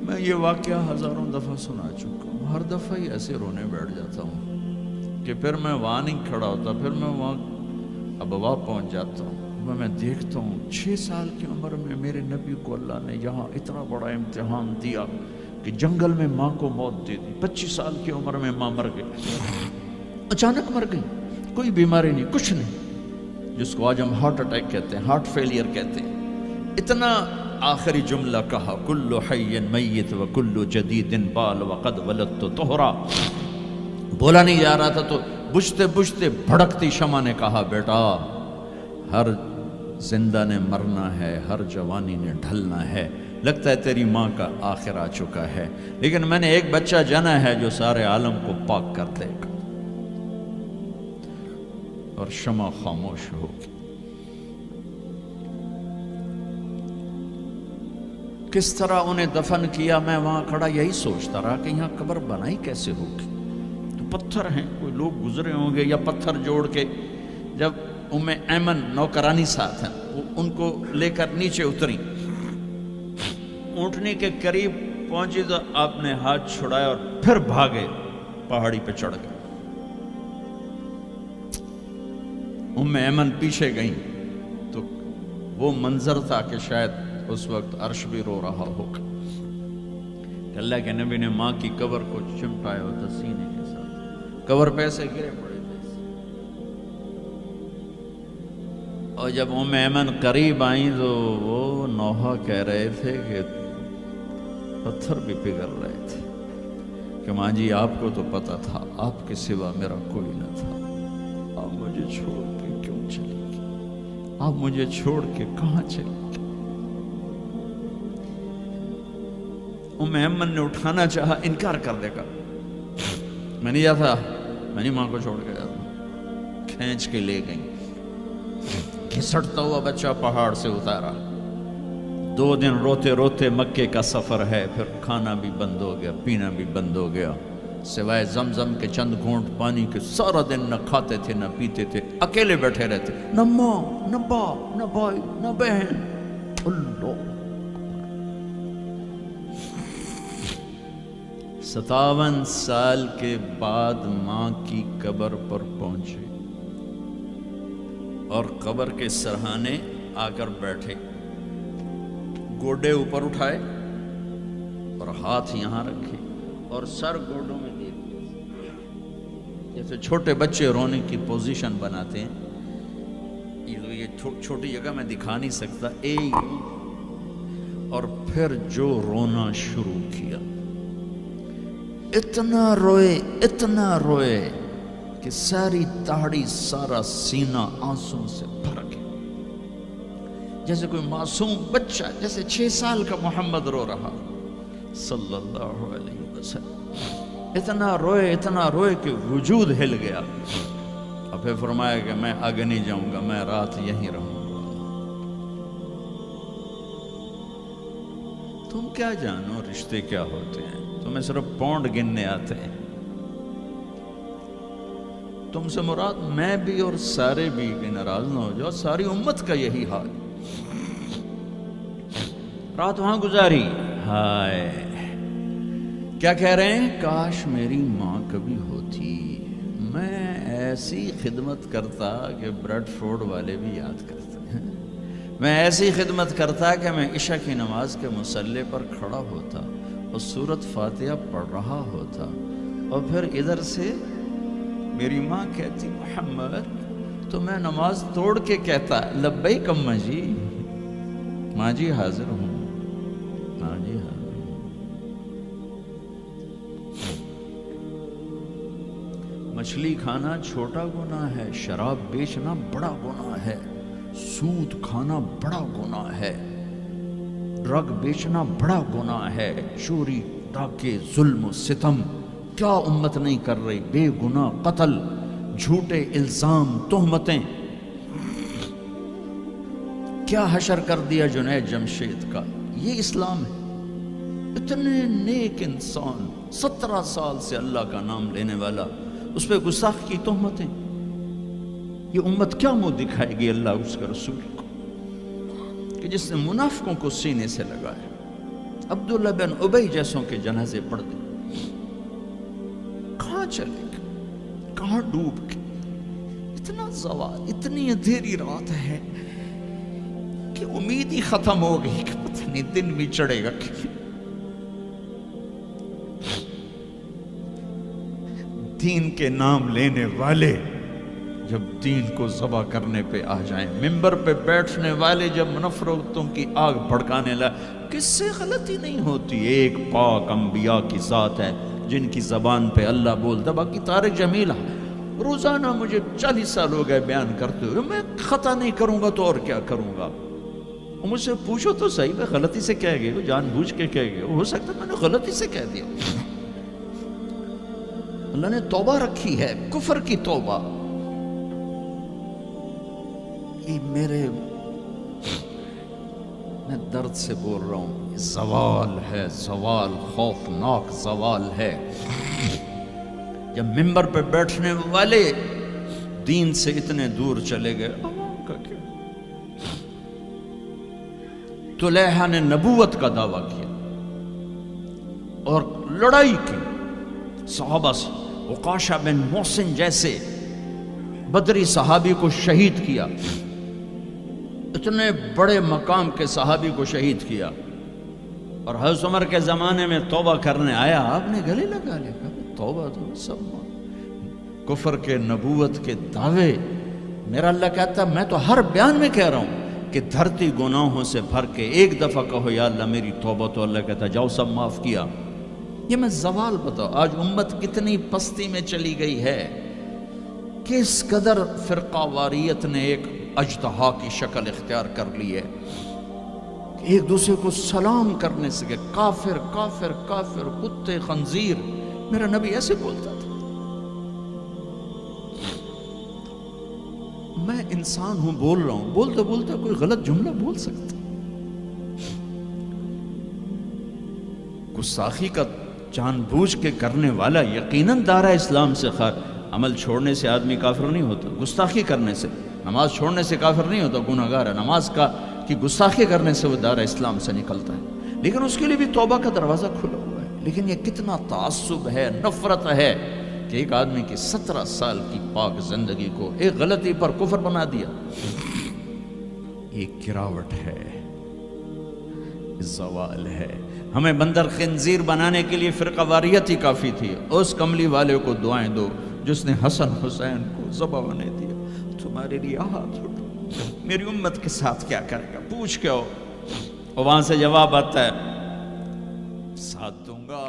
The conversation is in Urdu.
میں یہ واقعہ ہزاروں دفعہ سنا چکا ہوں، ہر دفعہ ہی ایسے رونے بیٹھ جاتا ہوں کہ پھر میں وہاں نہیں کھڑا ہوتا، پھر میں وہاں ابوا پہنچ جاتا ہوں، میں دیکھتا ہوں 6 سال کی عمر میں میرے نبی کو اللہ نے یہاں اتنا بڑا امتحان دیا کہ جنگل میں ماں کو موت دے دی، 25 سال کی عمر میں ماں مر گئی، اچانک مر گئی، کوئی بیماری نہیں، کچھ نہیں، جس کو آج ہم ہارٹ اٹیک کہتے ہیں، ہارٹ فیلئر کہتے ہیں، اتنا آخری جملہ کہا کل حی میت و کل جدید بال وقد ولدت طہرا، بولا نہیں جا رہا تھا تو بجھتے بجھتے بھڑکتی شمع نے کہا بیٹا ہر زندہ نے مرنا ہے، ہر جوانی نے ڈھلنا ہے، لگتا ہے تیری ماں کا آخر آ چکا ہے، لیکن میں نے ایک بچہ جنا ہے جو سارے عالم کو پاک کر دے گا، اور شمع خاموش ہوگی۔ کس طرح انہیں دفن کیا، میں وہاں کھڑا یہی سوچتا رہا کہ یہاں قبر بنائی کیسے ہوگی، تو پتھر ہیں، کوئی لوگ گزرے ہوں گے یا پتھر جوڑ کے، جب ایمن نوکرانی ساتھ ہیں وہ ان کو لے کر نیچے اتری، اونٹنی کے قریب پہنچی تو آپ نے ہاتھ چھڑایا اور پھر بھاگے، پہاڑی پہ چڑھ گئے، ایمن پیچھے گئیں تو وہ منظر تھا کہ شاید اس وقت عرش بھی رو رہا ہوگا کہ اللہ کے نبی نے ماں کی قبر کو چمٹایا ہوتا سینے کے ساتھ، قبر پہ سے گرے پڑے تھے، اور جب ایمن قریب آئیں تو وہ نوحہ کہہ رہے تھے کہ پتھر بھی پگھل رہے تھے کہ ماں جی آپ کو تو پتا تھا آپ کے سوا میرا کوئی نہ تھا، آپ مجھے چھوڑ کے کیوں چلی گئی، آپ مجھے چھوڑ کے کہاں چلی گئی۔ ایمن نے اٹھانا چاہا، انکار کر دے گا، میں نہیں جاتا، میں نہیں ماں کو چھوڑ کے جاتا، کھینچ کے لے گئیں، گھسٹتا ہوا بچہ پہاڑ سے اتارا، 2 دن روتے روتے مکے کا سفر ہے، پھر کھانا بھی بند ہو گیا، پینا بھی بند ہو گیا، سوائے زمزم کے چند گھونٹ پانی کے سارا دن نہ کھاتے تھے نہ پیتے تھے، اکیلے بیٹھے رہتے، نہ ماں نہ باپ نہ بھائی نہ بہن، اللہ 57 سال کے بعد ماں کی قبر پر پہنچے اور قبر کے سرہانے آ کر بیٹھے، گوڈے اوپر اٹھائے اور ہاتھ یہاں رکھے اور سر گوڈوں میں دے دیے، جیسے چھوٹے بچے رونے کی پوزیشن بناتے ہیں، یہ چھوٹی جگہ میں دکھا نہیں سکتا، اور پھر جو رونا شروع کیا، اتنا روئے کہ ساری داڑھی سارا سینہ آنسوں سے بھر گیا، جیسے کوئی معصوم بچہ، جیسے 6 سال کا محمد رو رہا صلی اللہ علیہ وسلم، اتنا روئے کہ وجود ہل گیا، اور پھر فرمایا کہ میں آگے نہیں جاؤں گا، میں رات یہیں رہوں گا۔ تم کیا جانو رشتے کیا ہوتے ہیں، تمہیں صرف پونڈ گننے آتے ہیں، تم سے مراد میں بھی اور سارے بھی، کہ ناراض نہ ہو جاؤ، ساری امت کا یہی حال، رات وہاں گزاری، ہائے کیا کہہ رہے ہیں، کاش میری ماں کبھی ہوتی، میں ایسی خدمت کرتا کہ بریڈ فورڈ والے بھی یاد کرتے ہیں، میں ایسی خدمت کرتا کہ میں عشاء کی نماز کے مصلی پر کھڑا ہوتا اور سورۃ فاتحہ پڑھ رہا ہوتا، اور پھر ادھر سے میری ماں کہتی محمد، تو میں نماز توڑ کے کہتا لبیک اماں جی، ماں جی حاضر ہوں، ماں جی حاضر ہوں۔ مچھلی کھانا چھوٹا گناہ ہے، شراب بیچنا بڑا گناہ ہے، سود کھانا بڑا گناہ ہے، ڈرگ بیچنا بڑا گناہ ہے، چوری ڈاکے ظلم و ستم کیا امت نہیں کر رہی، بے گناہ قتل، جھوٹے الزام تہمتیں، کیا حشر کر دیا جنید جمشید کا، یہ اسلام ہے۔ اتنے نیک انسان، 17 سال سے اللہ کا نام لینے والا، اس پہ گستاخ کی تہمتیں، یہ امت کیا منہ دکھائے گی اللہ اس کے رسول کو، کہ جس نے منافقوں کو سینے سے لگایا۔ عبداللہ بن ابی جیسوں کے جنازے پڑھ دے. کہاں چلے گئے, کہاں ڈوب کے. اتنا زوال, اتنی اندھیری رات ہے کہ امید ہی ختم ہو گئی کہ پتہ نہیں دن بھی چڑھے گا. دین کے نام لینے والے جب دین کو ذبح کرنے پہ آ جائیں, ممبر پہ بیٹھنے والے جب نفرتوں کی آگ بھڑکانے لائے, کس سے غلطی نہیں ہوتی. ایک پاک انبیاء کی ذات ہے جن کی زبان پہ اللہ بولتا. باقی طارق جمیل روزانہ مجھے 40 سال ہو گئے بیان کرتے ہوئے, میں خطا نہیں کروں گا تو اور کیا کروں گا. مجھ سے پوچھو تو صحیح, میں غلطی سے کہہ گئے, جان بوجھ کے کہہ گئے, ہو سکتا میں نے غلطی سے کہہ دیا. اللہ نے توبہ رکھی ہے, کفر کی توبہ. یہ میں درد سے بول رہا ہوں, زوال ہے, زوال, خوفناک زوال ہے. جب ممبر پہ بیٹھنے والے دین سے اتنے دور چلے گئے, عوام کا کیا. طلحہ نے نبوت کا دعویٰ کیا اور لڑائی کی صحابہ سے. عکاشہ بن محسن جیسے بدری صحابی کو شہید کیا, اتنے بڑے مقام کے صحابی کو شہید کیا. اور حضرت عمر کے زمانے میں توبہ کرنے آیا, آپ نے گلے لگا لیا, توبہ تو سب کفر کے نبوت کے دعوے. میرا اللہ کہتا میں تو ہر بیان میں کہہ رہا ہوں کہ دھرتی گناہوں سے بھر کے ایک دفعہ کہو یا اللہ میری توبہ, تو اللہ کہتا جاؤ سب معاف کیا. یہ میں زوال بتاؤ. آج امت کتنی پستی میں چلی گئی ہے, کس قدر فرقہ واریت نے ایک اجتہا کی شکل اختیار کر لی ہے. ایک دوسرے کو سلام کرنے سے کہ کافر کافر کافر, کتے خنزیر. میرا نبی ایسے بولتا تھا. میں انسان ہوں, بول رہا ہوں, بولتا بولتا کوئی غلط جملہ بول سکتا. گستاخی کا جان بوجھ کے کرنے والا یقیناً دائرہ اسلام سے خارج. عمل چھوڑنے سے آدمی کافر نہیں ہوتا, گستاخی کرنے سے, نماز چھوڑنے سے کافر نہیں ہوتا, گناہگار ہے. نماز کی گستاخی کرنے سے وہ دائرہ اسلام سے نکلتا ہے, لیکن اس کے لیے بھی توبہ کا دروازہ کھلا ہوا ہے. لیکن یہ کتنا تعصب ہے, نفرت ہے کہ ایک آدمی کی 17 سال کی پاک زندگی کو ایک غلطی پر کفر بنا دیا. یہ گراوٹ ہے, زوال ہے. ہمیں بندر خنزیر بنانے کے لیے فرقہ واریت ہی کافی تھی. اس کملی والے کو دعائیں دو جس نے حسن حسین کو ذبح ہونے دیا. تمہارے لیے ہاتھ اٹھو, میری امت کے ساتھ کیا کرے گا, پوچھ کے ہو. اور وہاں سے جواب آتا ہے ساتھ دوں گا.